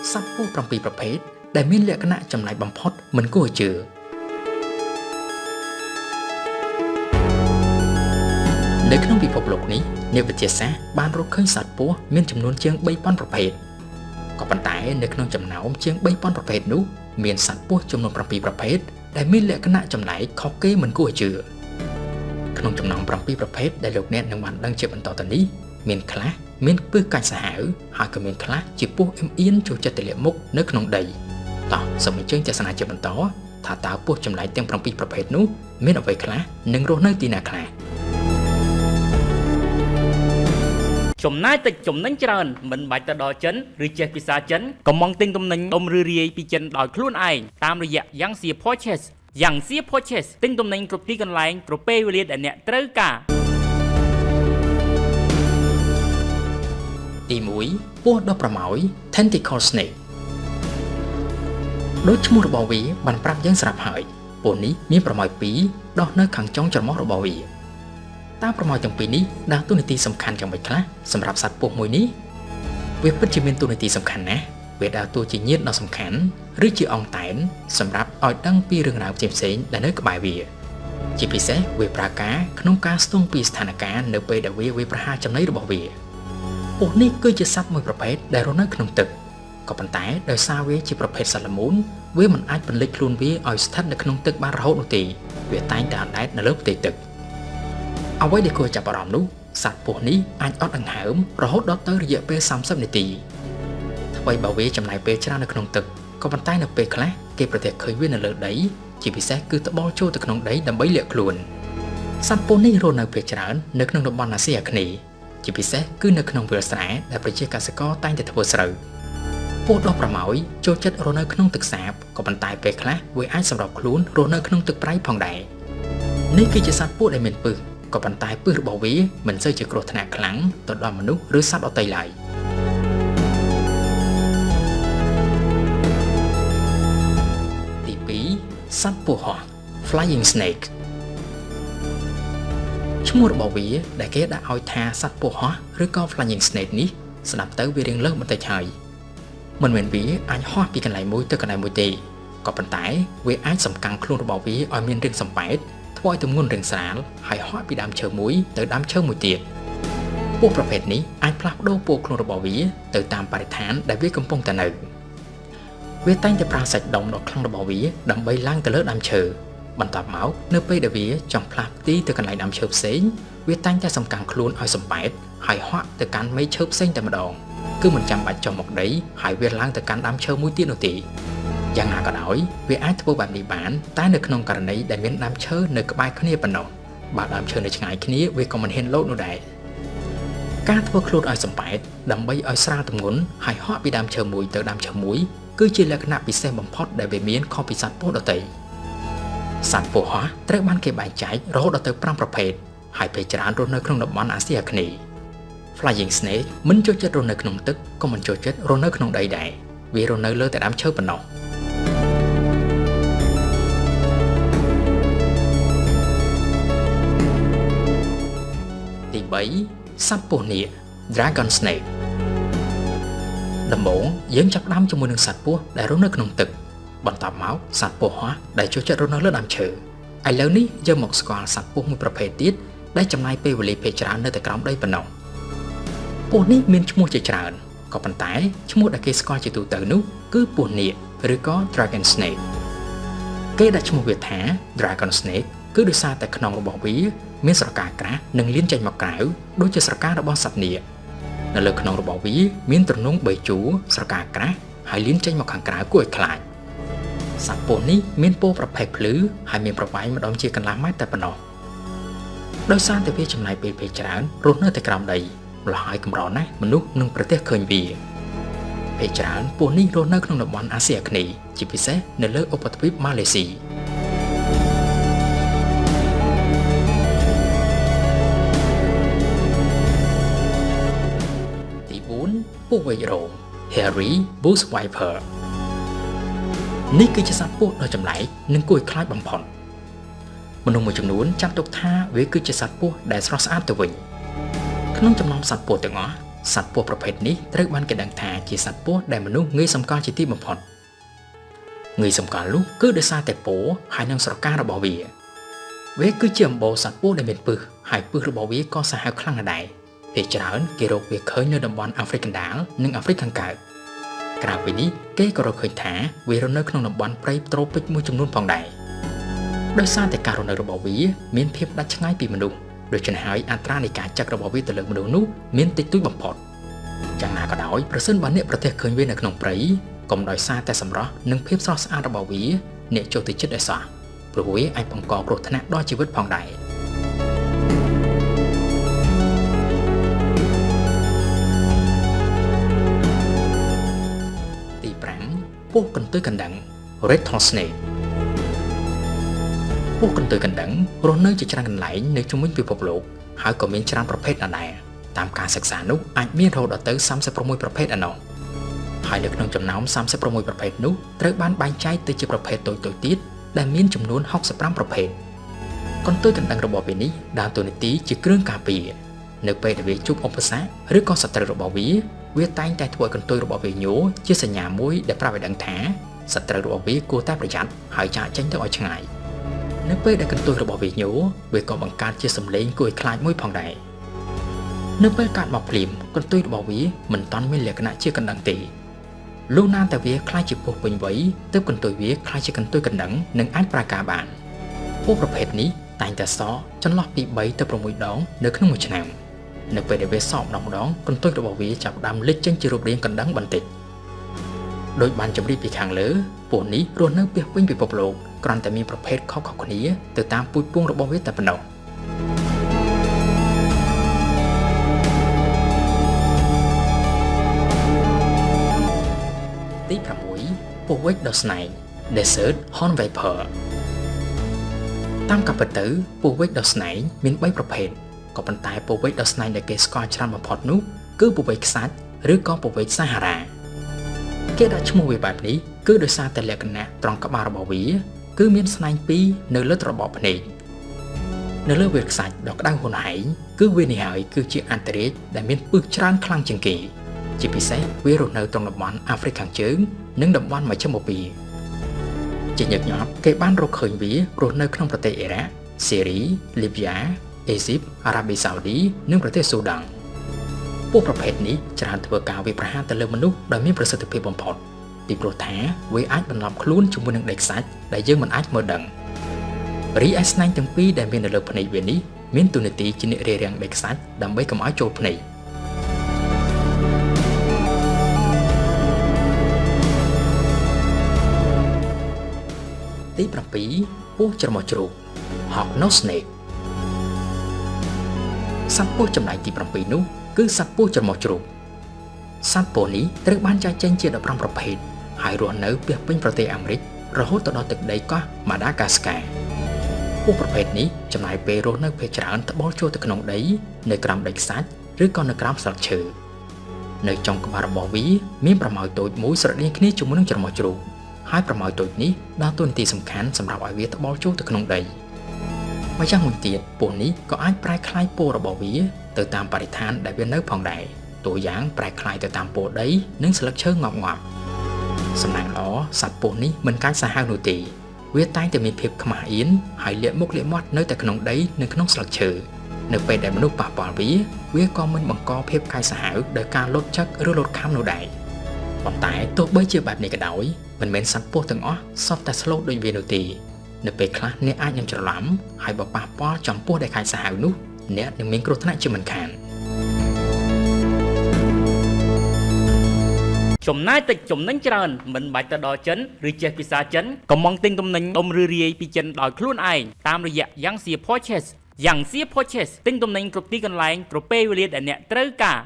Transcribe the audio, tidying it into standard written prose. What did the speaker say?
សត្វពស់7ប្រភេទដែលមានលក្ខណៈចម្លែកបំផុតមិនគួរជឿនៅក្នុងពិភពលោកនេះអ្នកវិទ្យាសាស្ត្របានរកឃើញសត្វពស់មានចំនួនជាង 3000 ប្រភេទក៏ប៉ុន្តែនៅក្នុងចំណោមជាង 3000 ប្រភេទនោះមានសត្វពស់ចំនួន7ប្រភេទដែលមានលក្ខណៈចម្លែកខុសគេមិនគួរជឿក្នុងចំណោម7ប្រភេទដែលលោកអ្នកនឹងបានដឹងជាបន្តទៅនេះមានខ្លះមានពឹសកាច់សាហាវហើយក៏មានខ្លះជាពស់អ៊ឹមអៀនចូលចិត្តទម្លាក់មុខនៅក្នុងដីតោះសូមអញ្ជើញទស្សនាជាបន្តថាតើពស់ចម្លែកទាំង7ប្រភេទនោះមានអ្វីខ្លះនិងរស់នៅទីណាខ្លះចំណាយតិចចំណេញច្រើនមិនបាច់ទៅដល់ចិនឬចេះភាសាចិនក៏មកទិញទំនិញដុំឬរាយពីចិនដោយខ្លួនឯងតាមរយៈ Yangxi Purchase Yangxi Purchase ទិញទំនិញគ្រប់ទីកន្លែងគ្រប់ពេលវេលាដែលអ្នកត្រូវការទី1ពស់ដ៏ប្រម៉ោយ Tentacle Snake ដោយឈ្មោះរបស់វាបានប្រាប់យើងស្រាប់ហើយពស់នេះមានប្រម៉ោយ2ដោះនៅខាងចុងច្រមុះរបស់វាតើប្រម៉ោយទាំងពីរនេះដើរតួនាទីសំខាន់យ៉ាងម៉េចខ្លះសម្រាប់សត្វពស់មួយនេះវាពិតជាមានតួនាទីសំខាន់ណាស់វាដើរតួជាញាតិដ៏សំខាន់ឬជាអង្គតែនសម្រាប់ឲ្យដឹងពីរឿងរ៉ាវផ្សេងៗដែលនៅក្បែរវាជាពិសេសវាប្រើការក្នុងការស្ទង់ពីស្ថានភាពនៅពេលដែលវាប្រហារចំណីរបស់វាពស់នេះគឺជាសត្វមួយប្រភេទដែលរស់នៅក្នុងទឹកក៏ប៉ុន្តែដោយសារវាជាប្រភេទសត្វល្មូនវាមិនអាចពន្លិចខ្លួនវាឲ្យស្ថិតនៅក្នុងទឹកបានរហូតនោះទេវាតែងតែអណ្ដែតនៅលើផ្ទៃទឹកអ្វីដែលគួរចាប់អារម្មណ៍នោះសត្វពស់នេះអាចអត់ដង្ហើមរហូតដល់ទៅរយៈពេល30នាទីថ្មីបើវាចំណាយពេលច្រើននៅក្នុងទឹកក៏ប៉ុន្តែនៅពេលខ្លះគេប្រទះឃើញវានៅលើដីជាពិសេសគឺត្បល់ចូលទៅក្នុងដីដើម្បីលាក់ខ្លួនសត្វពស់នេះរស់នៅភាគច្រើននៅក្នុងតំបន់អាស៊ីអាគ្នេយ៍ជាពិសេសគឺនៅក្នុងវាលស្រែដែលប្រជាកសិករតែងតែធ្វើស្រូវពស់ដ៏ប្រម៉ោយចូលចិត្តរស់នៅក្នុងទឹកសាបក៏ប៉ុន្តែពេលខ្លះវាអាចសម្របខ្លួនរស់នៅក្នុងទឹកប្រៃផងដែរនេះគឺជាសត្វពស់ដែលមានពឹសក៏ប៉ុន្តែពឹសរបស់វាមិនសូវជាគ្រោះថ្នាក់ខ្លាំងទៅដល់មនុស្សឬសត្វដទៃឡើយទី2សត្វពស់ហោះ Flying Snake ឈ្មោះរបស់វាដែលគេដាក់ឲ្យថាសត្វពស់ហោះឬក៏ Flying Snake នេះស្ដាប់ទៅវារៀងលើសបន្តិចហើយមិនមែនវាអាចហោះពីកន្លែងមួយទៅកន្លែងមួយទេក៏ប៉ុន្តែវាអាចសំកាំងខ្លួនរបស់វាឲ្យមានរាងសំប៉ែតធ្វើឲ្យទម្ងន់រាងស្រាលហើយហោះពីដើមឈើមួយទៅដើមឈើមួយទៀតពស់ប្រភេទនេះអាចផ្លាស់ប្ដូរពណ៌ខ្លួនរបស់វាទៅតាមបរិស្ថានដែលវាកំពុងតែនៅវាតែងតែប្រើសាច់ដុំដ៏ខ្លាំងរបស់វាដើម្បីឡើងទៅលើដើមឈើបន្ទាប់មកនៅពេលដែលវាចង់ផ្លាស់ទីទៅកន្លែងដើមឈើផ្សេងវាតែងតែសំកាំងខ្លួនឲ្យសំប៉ែតហើយហោះទៅកាន់មែកឈើផ្សេងតែម្ដងគឺមិនចាំបាច់ចុះមកដីហើយវាឡើងទៅកាន់ដើមឈើមួយទៀតនោះទេយ៉ាងណាក៏ដោយវាអាចធ្វើបែបនេះបានតែនៅក្នុងករណីដែលមានដើមឈើនៅក្បែរគ្នាប៉ុណ្ណោះបើដើមឈើនៅឆ្ងាយគ្នាវាក៏មិនហ៊ានលោតនោះដែរការធ្វើខ្លួនឲ្យសំប៉ែតដើម្បីឲ្យស្រាលទម្ងន់ហើយហោះពីដើមឈើមួយទៅដើមឈើមួយគឺជាលក្ខណៈពិសេសបំផុតដែលវាមានខុសពីសត្វពស់ដទៃសត្វពស់ហោះត្រូវបានគេបែងចែករហូតដល់ទៅ5ប្រភេទហើយភាគច្រើនរស់នៅក្នុងតំបន់អាស៊ីអាគ្នេយ៍ Flying Snake មិនចូលចិត្តរស់នៅក្នុងទឹកក៏មិនចូលចិត្តរស់នៅក្នុងដីដែរវារស់នៅលើតែដើមឈើប៉ុណ្ណោះទី3សត្វពស់នាគ Dragon Snake ដំបូងយើងចាប់ផ្ដើមជាមួយនឹងសត្វពស់ដែលរស់នៅក្នុងទឹកបន្ទាប់មកសត្វពស់ហោះដែលចូលចិត្តរស់នៅលើដើមឈើឥឡូវនេះយើងមកស្គាល់សត្វពស់មួយប្រភេទទៀតដែលចំណាយពេលវេលាភាគច្រើននៅតែក្រោមដីប៉ុណ្ណោះពស់នេះមានឈ្មោះជាច្រើនក៏ប៉ុន្តែឈ្មោះដែលគេស្គាល់ជាទូទៅនោះគឺពស់នាគឬក៏ Dragon Snake គេដាក់ឈ្មោះវាថា Dragon Snake គឺដោយសារតែខ្នងរបស់វាមានស្រកាក្រាស់និងលៀនចេញមកក្រៅដូចជាស្រការបស់សត្វនាគនៅលើខ្នងរបស់វាមានទ្រនុង3ជួរស្រកាក្រាស់ហើយលៀនចេញមកខាងក្រៅគួរឲ្យខ្លាចសត្វពស់នេះមានពណ៌ប្រផេះភ្លឺហើយមានប្រវែងម្ដងជាកន្លះម៉ែត្រតែប៉ុណ្ណោះដោយសារតែវាចំណាយពេលច្រើនរស់នៅតែក្រោមដីម្ល៉េះហើយកម្រណាស់មនុស្សនឹងប្រទះឃើញវាពេលច្រើនពស់នេះរស់នៅក្នុងតំបន់អាស៊ីអាគ្នេយ៍ជាពិសេសនៅលើឧបទ្វីបម៉ាឡេស៊ីទី4ពស់វែករោម Hairy Bush Viper នេះគឺជាសត្វពស់ដ៏ចម្លែកនិងគួរឲ្យខ្លាចបំផុតមនុស្សមួយចំនួនចាត់ទុកថាវាគឺជាសត្វពស់ដែលស្រស់ស្អាតទៅវិញក្នុងចំណោមសត្វពស់ទាំងអស់ សត្វពស់ប្រភេទនេះត្រូវបានគេដឹងថាជាសត្វពស់ដែលមនុស្សងាយសម្គាល់ជាទីបំផុតងាយសម្គាល់នោះគឺដោយសារតែពណ៌ហើយនិងស្រការបស់វាគឺជាអំបូរសត្វពស់ដែលមានពិសហើយពិសរបស់វាក៏សាហាវខ្លាំងណាស់ដែរភាគច្រើនគេរកវាឃើញនៅតំបន់អាហ្វ្រិកកណ្ដាលនិងអាហ្វ្រិកខាងកើតក្រៅពីនេះគេក៏រកឃើញថាវារស់នៅក្នុងតំបន់ព្រៃត្រូពិកមួយចំនួនផងដែរដោយសារតែការរស់នៅរបស់វាមានភាពដាច់ឆ្ងាយពីមនុស្សដូច្នេះហើយអត្រានៃការចាក់របស់វាទៅលើមនុស្សនោះមានតិចតួចបំផុតយ៉ាងណាក៏ដោយប្រសិនបើអ្នកប្រទះឃើញវានៅក្នុងព្រៃកុំដោយសារតែសម្រស់និងភាពស្រស់ស្អាតរបស់វាអ្នកចូលទៅជិតឲ្យសោះព្រោះវាអាចបង្កគ្រោះថ្នាក់ដល់ជីវិតផងដែរទី5ពស់កន្ទុយកណ្ដឹង Rattlesnake ពស់កន្ទុយកណ្ដឹងរស់នៅជាច្រើនកន្លែងនៅជុំវិញពិភពលោកហើយក៏មានច្រើនប្រភេទណាស់ដែរតាមការសិក្សានោះអាចមានរហូតដល់ទៅ36ប្រភេទឯណោះហើយនៅក្នុងចំណោម36ប្រភេទនោះត្រូវបានបែងចែកទៅជាប្រភេទតូចៗទៀតដែលមានចំនួន65ប្រភេទកន្ទុយកណ្ដឹងរបស់វានេះដើរតួនាទីជាគ្រឿងការពារនៅពេលដែលវាជួបឧបសគ្គឬក៏សត្រូវរបស់វាតែងតែធ្វើឲ្យកន្ទុយរបស់វាញ័រជាសញ្ញាមួយដែលប្រាប់ឲ្យដឹងថាសត្រូវរបស់វាគួរតែប្រយ័ត្នហើយចាកចេញទៅឲ្យឆ្ងាយនៅពេលដែលកន្ទុយរបស់វាញ័រវាក៏បង្កើតជាសំឡេងគួរឲ្យខ្លាចមួយផងដែរនៅពេលកាត់មកភ្លាមកន្ទុយរបស់វាមិនតាន់មានលក្ខណៈជាកណ្ដឹងទេលុះណាតែវាខ្លាចជាពស់ពេញវ័យទើបកន្ទុយវាខ្លាចជាកន្ទុយកណ្ដឹងនិងអាចប្រើការបានពស់ប្រភេទនេះតែងតែសក់ចន្លោះពី3ទៅ6ដងនៅក្នុងមួយឆ្នាំនៅពេលដែលវាសក់ម្ដងកន្ទុយរបស់វាចាប់ផ្ដើមលេចចេញជារូបរាងកណ្ដឹងបន្តិចដោយបានជម្រាបពីខាងលើពស់នេះរស់នៅពាសពេញពិភពលោកគ្រាន់តែមានប្រភេទខុសៗគ្នាទៅតាមពូជពង្សរបស់វាតែប៉ុណ្ណោះទី6ពស់ Rattlesnake Desert Horned Viper តាមការពិតទៅពស់ Rattlesnakeមាន3ប្រភេទក៏ប៉ុន្តែពស់ Rattlesnakeដែលគេស្គាល់ច្រើនបំផុតនោះគឺពស់វែកខ្សាច់ឬក៏ពស់វែកសាហារ៉ាគេដាក់ឈ្មោះវាបែបនេះគឺដោយសារតែលក្ខណៈត្រង់ក្បាលរបស់វាគឺមានស្នែង2នៅលើត្របកភ្នែកនៅលើវាលខ្សាច់ដ៏ក្តៅហួនហែងគឺវានេះហើយគឺជាអន្តរាយដែលមានពឹសច្រើនខ្លាំងជាងគេជាពិសេសវារស់នៅក្នុងតំបន់អាហ្វ្រិកខាងជើងនិងតំបន់មជ្ឈិមបូព៌ាជាញឹកញាប់គេបានរកឃើញវារស់នៅក្នុងប្រទេសអ៊ីរ៉ាក់សេរីលីប៊ីយ៉ាអេស៊ីបអារ៉ាប៊ីសាអូឌីនិងប្រទេសស៊ូដានពស់ប្រភេទនេះច្រើនធ្វើការវាយប្រហារទៅលើមនុស្សដោយមានប្រសិទ្ធភាពបំផុតពីព្រោះថាវាអាចបន្លប់ខ្លួនជាមួយនឹងដីខ្សាច់ដែលយើងមិនអាចមើលដឹងរីឯស្នែងទាំងពីរដែលមាននៅលើភ្នែកវានេះមានតួនាទីជាអ្នករារាំងដីខ្សាច់ដើម្បីកុំឲ្យចូលភ្នែកទី7ពស់ច្រមុះជ្រូក Hognose Snake សត្វពស់ចំណែកទី7នោះគឺសត្វពស់ច្រមុះជ្រូកសត្វពស់នេះត្រូវបានចែកចេញជា15ប្រភេទហើយរស់នៅពាសពេញប្រទេសអាមេរិករហូតទៅដល់ទឹកដីកោះម៉ាដាហ្គាស្កាពស់ប្រភេទនេះចំណាយពេលរស់នៅភាគច្រើនត្បូងចូលទៅក្នុងដីនៅក្រោមដីខ្សាច់ឬក៏នៅក្រោមស្លឹកឈើនៅចុងក្បាលរបស់វាមានប្រមោយតូចមួយស្រដៀងគ្នាជាមួយនឹងច្រមុះជ្រូកហើយប្រមោយតូចនេះដើរតួនាទីសំខាន់សម្រាប់ឲ្យវាត្បូងចូលទៅក្នុងដីម្យ៉ាងមួយទៀតពស់នេះក៏អាចប្រែក្លាយពណ៌របស់វាទៅតាមបរិស្ថានដែលវានៅផងដែរតួយ៉ាងប្រែក្លាយទៅតាមពណ៌ដីនិងស្លឹកឈើងាប់ៗសំណាងល្អសត្វពស់នេះមិនកាចសាហាវនោះទេវាតែងតែមានភាពខ្មាស់អៀនហើយលាក់មុខលាក់មាត់នៅតែក្នុងដីនិងក្នុងស្លឹកឈើនៅពេលដែលមនុស្សប៉ះពាល់វាក៏មិនបង្កភាពកាចសាហាវដោយការលោតចឹកឬលោតខាំនោះដែរប៉ុន្តែទោះបីជាបែបនេះក៏ដោយមិនមែនសត្វពស់ទាំងអស់សុទ្ធតែស្លូតដូចវានោះទេនៅពេលខ្លះអ្នកអាចនឹងច្រឡំហើយបើប៉ះពាល់ចំពោះដែលកាចសាហាវនោះអ្នកនឹងមានគ្រោះថ្នាក់ជាមិនខានចំណាយតិចចំណេញច្រើនមិនបាច់ទៅដល់ចិនឬចេះភាសាចិនកុំមកទិញទំនិញដុំឬរាយពីចិនដោយខ្លួនឯងតាមរយៈយ៉ាងសៀ Purchase យ៉ាងសៀ Purchase ទិញទំនិញគ្រប់ទីកន្លែងគ្រប់ពេលវេលាដែលអ្នកត្រូវការ